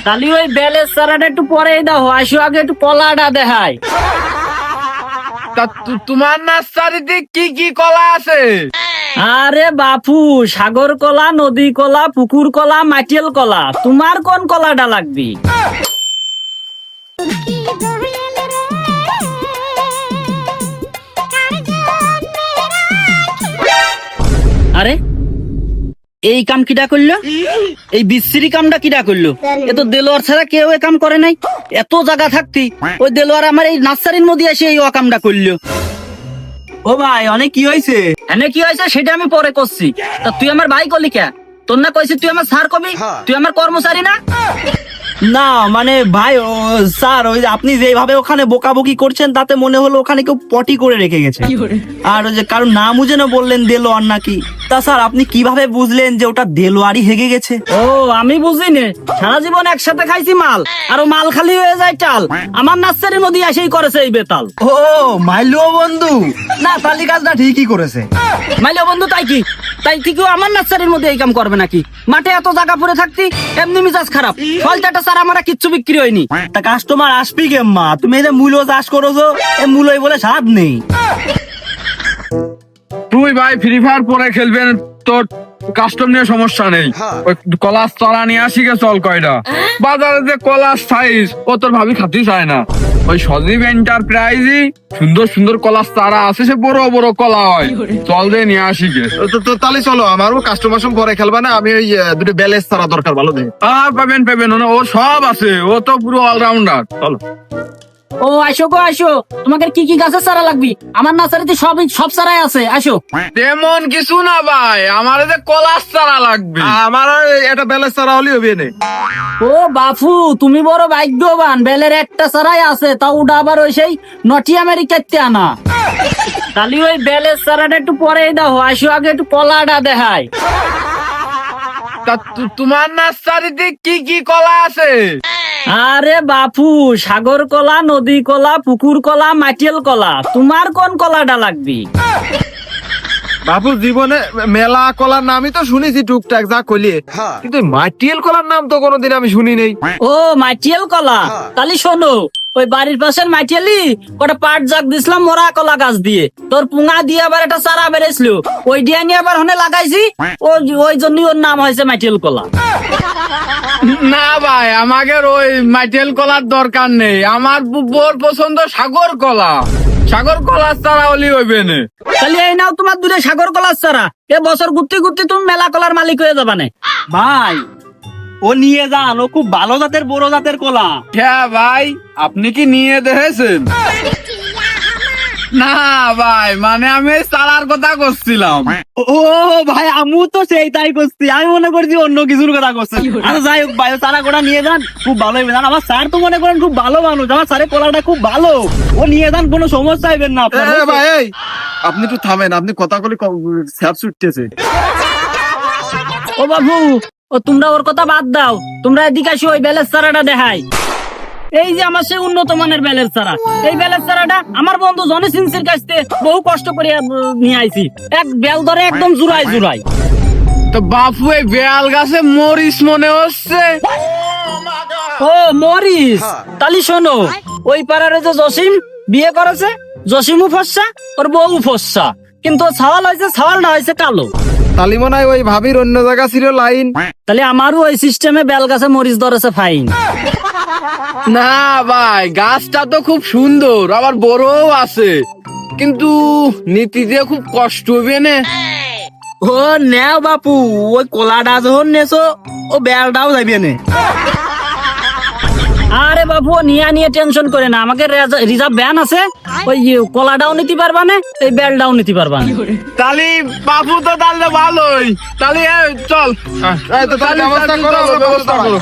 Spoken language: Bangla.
তাহলে ওই বেলের চারাটা একটু পরেই দাও, আসো আগে একটু কলাটা দেখাই। তা তোমার নার্সারিতে কি কি কলা আছে? আরে বাপু, সাগর কলা, নদী কলা, পুকুর কলা, মাটিয়াল কলা, তোমার কোন কলাটা লাগবে? আরে এই কাম কিডা করলো? এই বিশ্রী কামটা কিডা করলো? এ তো দেলোয়ার ছাড়া কেউ এ কাম করে নাই। এত জায়গা থাকতি ওই দেলোয়ার আমার এই নার্সারির মধ্যে এসে এই অকামটা করলো। ও ভাই, অনেক কি হয়েছে? এনে কি হয়েছে সেটা আমি পরে করছি। তা তুই আমার ভাই কলি কে? তোর না কইছিস তুই আমার স্যার কবি? তুই আমার কর্মচারী না? না মানে ভাই, স্যার ওই যে আপনি যেভাবে ওখানে বকাবকি করছেন তাতে মনে হলো ওখানে কেউ পটি করে রেখে গেছে। আর ওই যে কারণ নাম বুঝে না বললেন দেলোয়ার নাকি। তা স্যার আপনি কিভাবে বুঝলেন যে ওটা দেলোয়ারই হেগে গেছে? ও আমি বুঝি নে, সারা জীবন একসাথে খাইছি মাল, আর ও মাল খালি হয়ে যায় চাল। আমার নার্সারির মধ্যে এসেই করেছে এই বেতাল। ও মাইলো বন্ধু, না তালি কাজটা ঠিকই করেছে। মাইলে বন্ধু তাই কি? তাই কি কেউ আমার নার্সারির মধ্যে এই কাম করবে নাকি? মাঠে এত জায়গা পড়ে থাকতি, এমনি মিজাজ খারাপ। ফলটাটা স্যার আমার কিচ্ছু বিক্রি হয়নি। তা কাস্টমার আসবি কেম্মা? তুমি এই যে মূল্য চাষ করছো, এই মূল্যই বলে স্বাদ নেই। তুই ভাই ফ্রি ফায়ার পরে খেলবেন, তোর কাস্টম নিয়ে সমস্যা নেই। ওই কলার চারা নিয়ে আসি গে চল কয়টা। বাজারে যে কলার সাইজ ও তোর ভাবি খাতি চায় না। ওই সজীব এন্টারপ্রাইজই সুন্দর সুন্দর কলার চারা আছে, সে বড় বড় কলা হয়। চল দিয়ে নিয়ে আসি গে। তো তাহলে চলো, আমারও কাস্টমার পরে খেলবা না, আমি ওই দুটো ব্যালেন্স ছাড়া দরকার, ভালো দেখে। আর পাবেন ও সব আছে, ও তো পুরো অলরাউন্ডার। চলো। ও আসো গো আসো, তোমাকে কি কি গাছের চারা লাগবে? আমার নার্সারিতে সব চারাই আছে, আসো। তেমন কিছু না ভাই, আমার যে কলার চারা লাগবে। আমার একটা ব্যালেন্স ছাড়া হলেই হবে না। ও বাপু, তুমি বড় ভাগ্যবান, বেলের একটা চারাই আছে, তা ওটা আবার ওই সেই নটি আমেরিকাতে আনা। তাহলে ওই বেলের চারাটা একটু পরেই দাও, আসো আগে একটু কলাটা দেখাই। তা তোমার নার্সারিতে কি কি কলা আছে? আরে বাপু, সাগর কলা, নদী কলা, পুকুর কলা, মাটিয়াল কলা, তোমার কোন কলাটা লাগবে? বাবু জীবনে মেলা কলার নামই তো শুনেছি টুকটাক যা কইলে, কিন্তু মাটিয়াল কলার নাম তো কোনোদিন আমি শুনি নেই। ও মাটিয়াল কলা, তাহলে শোনো, ওই বাড়ির পাশের মাটিয়ালি কটা পাট জাগ দিছিলাম মোরা কলা গাছ দিয়ে, তোর পুঙা দিয়ে আবার একটা চারা বেড়েছিল, ওই দিয়ে নিয়ে আবার হনে লাগাইছি, ওই জন্যই ওর নাম হয়েছে মাটিয়াল কলা। না ভাই, আমাদের ওই মাইটেল কলার দরকার নেই। আমার বড় পছন্দ সাগর কলা। সাগর কলার চারা হলি হইবে না। তাহলে এই নাও তোমার দূরে সাগর কলার চারা, এ বছর ঘুরতে ঘুরতে তুমি মেলা কলার মালিক হয়ে যাবা না। ভাই ও নিয়ে যান, ও খুব ভালো জাতের বড় জাতের কলা। হ্যাঁ ভাই, আপনি কি নিয়ে দেখেছেন? না ভাই, মানে আমি চারার কথা করছিলাম। ও ভাই, আমু তো সেই তাই করছি, আমি মনে করছি অন্য কিছুর কথা করছি। আচ্ছা যাই হোক ভাই, চারা গোটা নিয়ে যান, খুব ভালো হবে। আমার স্যার তো মনে করেন খুব ভালো মানুষ, আমার স্যারের কলাটা খুব ভালো, ও নিয়ে যান, কোনো সমস্যা হইবেন না আপনার। ভাই এই, আপনি একটু থামেন, আপনি কথা বলে স্যাপ ছুটতেছে। ও বাবু, ও তোমরা ওর কথা বাদ দাও, তোমরা এদিকে আসো, ওই বেলের চারাটা দেখাই। এই যে আমার সেই উন্নত মানের বেলের চারা, এই বেলের চারাটা আমার বন্ধু জনি সিনসির কাছ থেকে বহু কষ্ট করে নিয়ে আইছি, এক বেল ধরে একদম জুড়াই জুড়াই। তো বাপু, এই বেয়াল গাছে মরিস মনে হচ্ছে। ও মরিস, তালি শোনো, ওই পাড়ার যে জসিম বিয়ে করেছে, জসিমও ফসা, ওর বউ ফসা, কিন্তু ছাওয়াল হয়েছে, ছাওয়ালটা হয়েছে কালো। তালি মনে হয় ওই ভাবির অন্য জায়গা ছিল লাইন। তাহলে আমারও ওই সিস্টেমে বেল গাছে মরিচ ধরেছে ফাইন। না ভাই, গাছটা তো খুব সুন্দর, আবার বড়ও আছে, কিন্তু নীতি দিয়ে খুব কষ্ট হবে না। ও নেও বাপু, ওই কলাটা যখন নেছো, ও বেলটাও যাইবে না। আরে বাবু, নিয়ে টেনশন করে না, আমাকে রিজার্ভ ভ্যান আছে, ওই কলাটাও নিতে পারবা না, এই বেলটাও নিতে পারবা না। তাহলে বাপু তো তাহলে ভালোই, তাহলে চল। ব্যবস্থা করো।